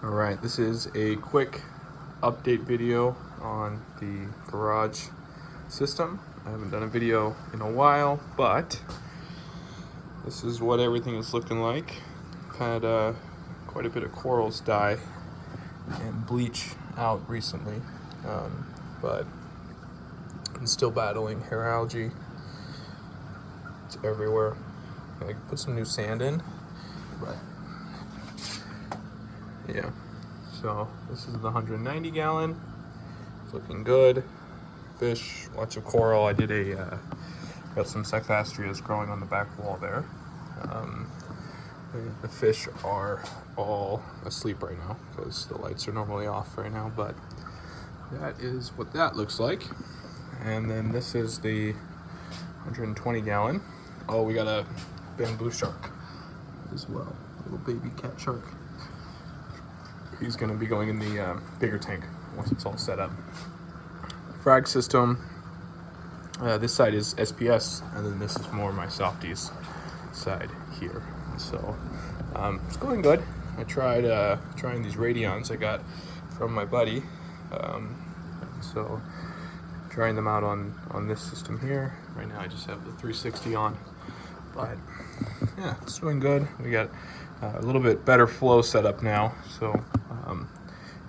Alright, this is a quick update video on the garage system. I haven't done a video in a while, but this is what everything is looking like. I've had quite a bit of corals die and bleach out recently, but I'm still battling hair algae. It's everywhere. I put some new sand in, but yeah. So this is the 190 gallon. It's looking good. Fish, lots of coral. I did got some cyclastrias growing on the back wall there. The fish are all asleep right now because the lights are normally off right now, but that is what that looks like. And then this is the 120 gallon. Oh, we got a bamboo shark as well, little baby cat shark. He's going to be going in the bigger tank once it's all set up. Frag system. This side is SPS, and then this is more my softies side here. So it's going good. I tried trying these radions I got from my buddy. So trying them out on this system here. Right now I just have the 360 on, but yeah, it's doing good. We got a little bit better flow set up now. So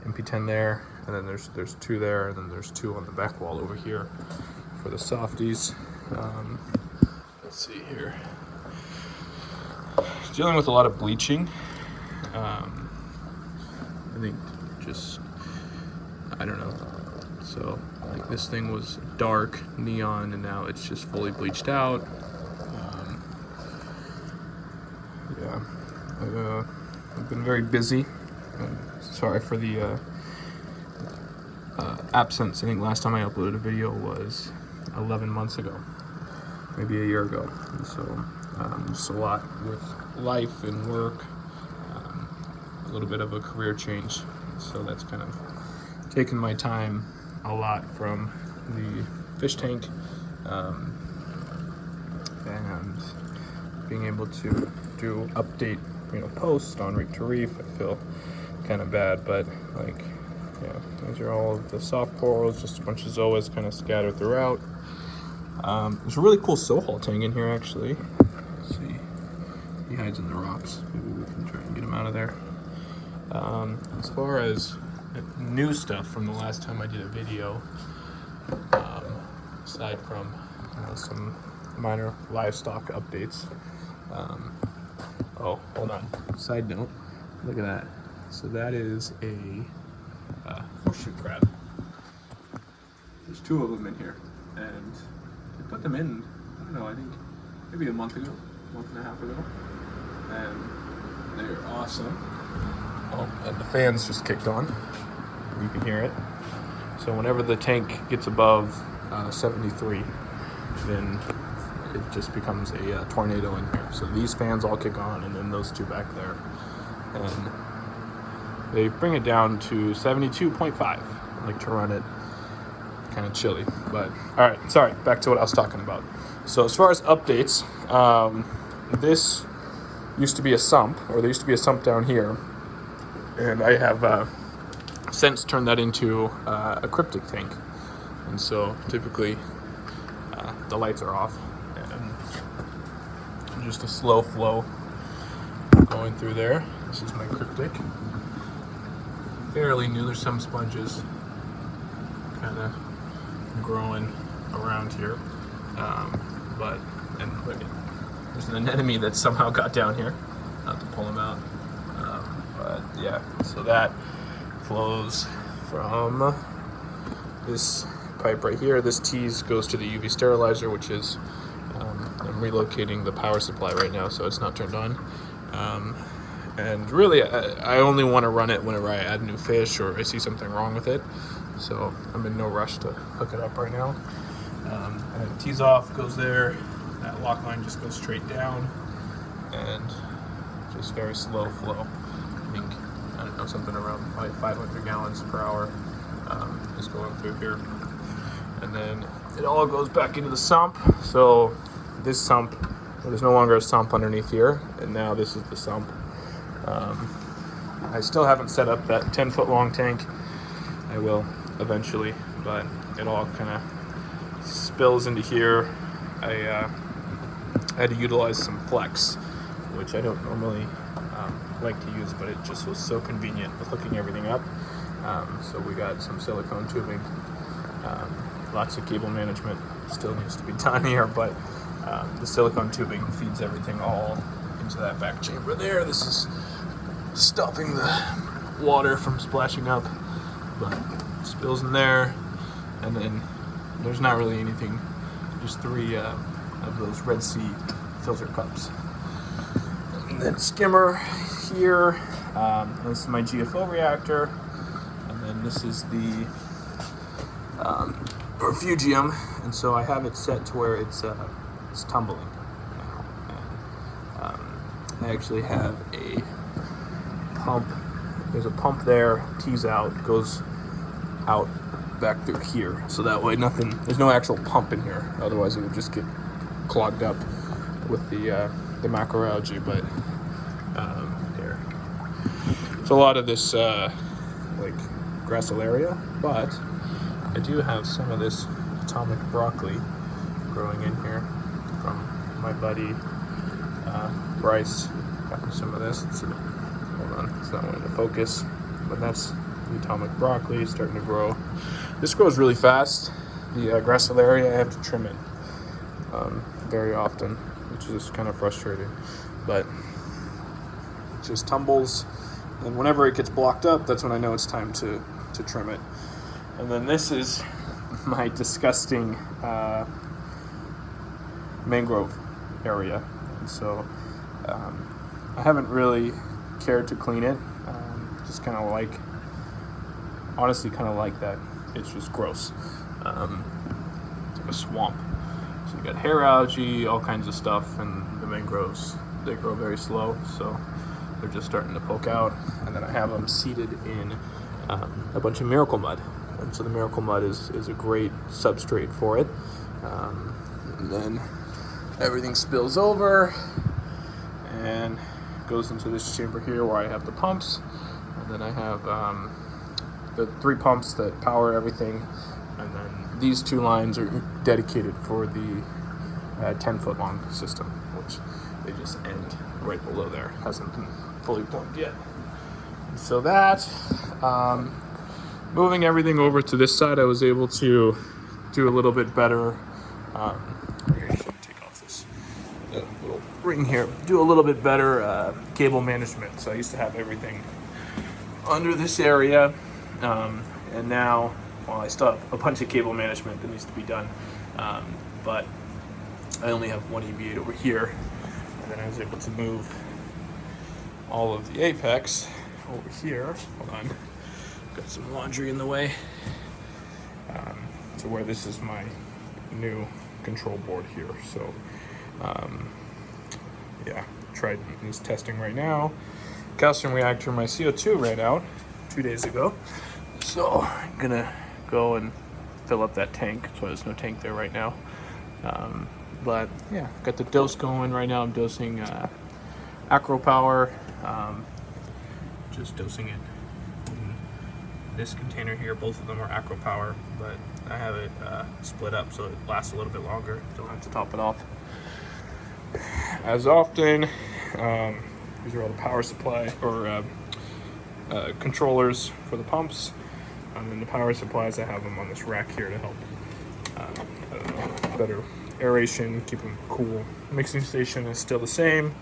MP10 there, and then there's two there, and then there's two on the back wall over here for the softies. Let's see here. Dealing with a lot of bleaching. I think just, I don't know. So like this thing was dark neon, and now it's just fully bleached out. Yeah, I've been very busy. Sorry for the absence. I think last time I uploaded a video was 11 months ago, maybe a year ago. And so just a lot with life and work, a little bit of a career change. So that's kind of taken my time a lot from the fish tank, and being able to do update, post on Reef to Reef. I feel kind of bad, but like, yeah, these are all of the soft corals, just a bunch of zoas kind of scattered throughout. There's a really cool sohal tank in here, actually. Let's see, he hides in the rocks. Maybe we can try and get him out of there. As far as new stuff from the last time I did a video, aside from some minor livestock updates. Oh, hold on. Side note, look at that. So that is a horseshoe crab. There's two of them in here, and I put them in, I don't know, I think maybe a month and a half ago, and they're awesome. Oh, and the fan's just kicked on. You can hear it. So whenever the tank gets above 73, then it just becomes a tornado in here. So these fans all kick on, and then those two back there, and they bring it down to 72.5. I like to run it kind of chilly, but all right, sorry, back to what I was talking about. So as far as updates, this used to be a sump, or there used to be a sump down here, and I have since turned that into a Cryptic tank. And so typically the lights are off, and just a slow flow going through there. This is my Cryptic. Fairly new. There's some sponges kind of growing around here, and look, there's an anemone that somehow got down here. Not to pull him out, but yeah. So that flows from this pipe right here. This tease goes to the UV sterilizer, which is I'm relocating the power supply right now, so it's not turned on. And really, I only want to run it whenever I add new fish or I see something wrong with it. So I'm in no rush to hook it up right now. And then tease off goes there. That lock line just goes straight down, and just very slow flow. I think, I don't know, something around probably 500 gallons per hour is going through here. And then it all goes back into the sump. So this sump, there's no longer a sump underneath here, and now this is the sump. I still haven't set up that 10-foot long tank. I will eventually, but it all kind of spills into here. I had to utilize some flex, which I don't normally like to use, but it just was so convenient with hooking everything up. So we got some silicone tubing, lots of cable management still needs to be done here, but the silicone tubing feeds everything all into that back chamber there. This is stopping the water from splashing up, but it spills in there, and then there's not really anything, just 3 of those Red Sea filter cups. And then skimmer here, this is my GFO reactor, and then this is the refugium, and so I have it set to where it's tumbling now. And I actually have a pump. There's a pump there, tees out, goes out back through here, so that way there's no actual pump in here, otherwise it would just get clogged up with the macroalgae. But there, it's a lot of this like gracilaria, but I do have some of this atomic broccoli growing in here from my buddy Bryce. Got me some of this. Hold on, it's not wanting to focus, but that's the atomic broccoli starting to grow. This grows really fast. The gracilaria, I have to trim it very often, which is kind of frustrating, but it just tumbles, and whenever it gets blocked up, that's when I know it's time to trim it. And then this is my disgusting mangrove area, and so I haven't really cared to clean it. Just kind of like, honestly, kind of like that. It's just gross. It's like a swamp. So you got hair algae, all kinds of stuff, and the mangroves, they grow very slow, so they're just starting to poke out. And then I have them seeded in a bunch of miracle mud, and so the miracle mud is a great substrate for it. And then everything spills over and goes into this chamber here where I have the pumps, and then I have the 3 pumps that power everything, and then these 2 lines are dedicated for the 10-foot long system, which they just end right below there. Hasn't been fully plugged yet. So that, moving everything over to this side, I was able to do a little bit better. Take off this little ring here. Do a little bit better cable management. So I used to have everything under this area, and now, well, I still have a bunch of cable management that needs to be done, but I only have 1 EV8 over here, and then I was able to move all of the apex over here. Hold on, got some laundry in the way, to where this is my new control board here. So yeah, tried this testing right now. Calcium reactor, my CO2 ran out 2 days ago, so I'm gonna go and fill up that tank. So there's no tank there right now, but yeah, got the dose going right now. I'm dosing Acro Power, just dosing it in this container here. Both of them are Acro Power, but I have it split up so it lasts a little bit longer. Don't have to top it off as often. These are all the power supply or controllers for the pumps, and then the power supplies, I have them on this rack here to help better aeration, keep them cool. Mixing station is still the same,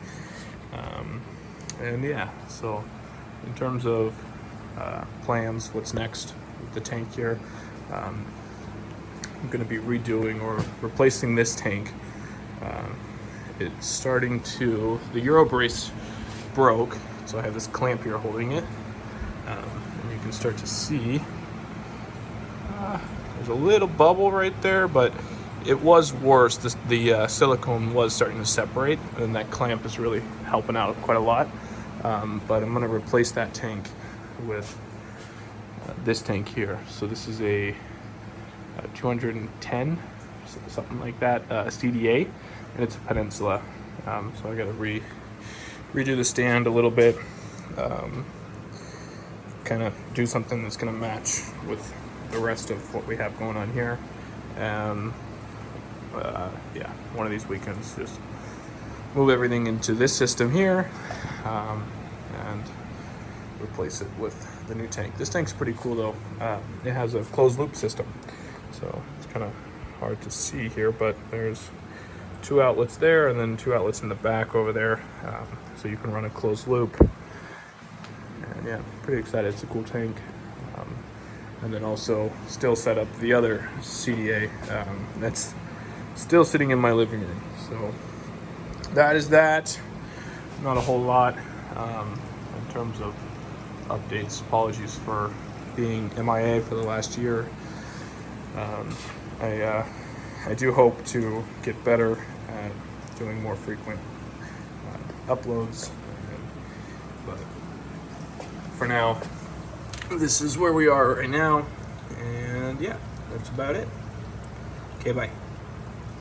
and yeah, so in terms of plans, what's next with the tank here, I'm going to be redoing or replacing this tank. It's starting to, the Euro brace broke, so I have this clamp here holding it, and you can start to see there's a little bubble right there, but it was worse. The silicone was starting to separate, and that clamp is really helping out quite a lot. But I'm going to replace that tank with this tank here. So this is a 210, something like that, CDA, and it's a Peninsula. So I got to redo the stand a little bit. kind of do something that's going to match with the rest of what we have going on here. And yeah, one of these weekends just move everything into this system here and replace it with the new tank. This tank's pretty cool though. It has a closed loop system, so it's kind of hard to see here, but there's 2 outlets there and then 2 outlets in the back over there, so you can run a closed loop. And yeah, pretty excited. It's a cool tank. And then also still set up the other CDA that's still sitting in my living room. So that is that. Not a whole lot in terms of updates. Apologies for being MIA for the last year. I do hope to get better at doing more frequent uploads, but for now, this is where we are right now, and yeah, that's about it. Okay, bye.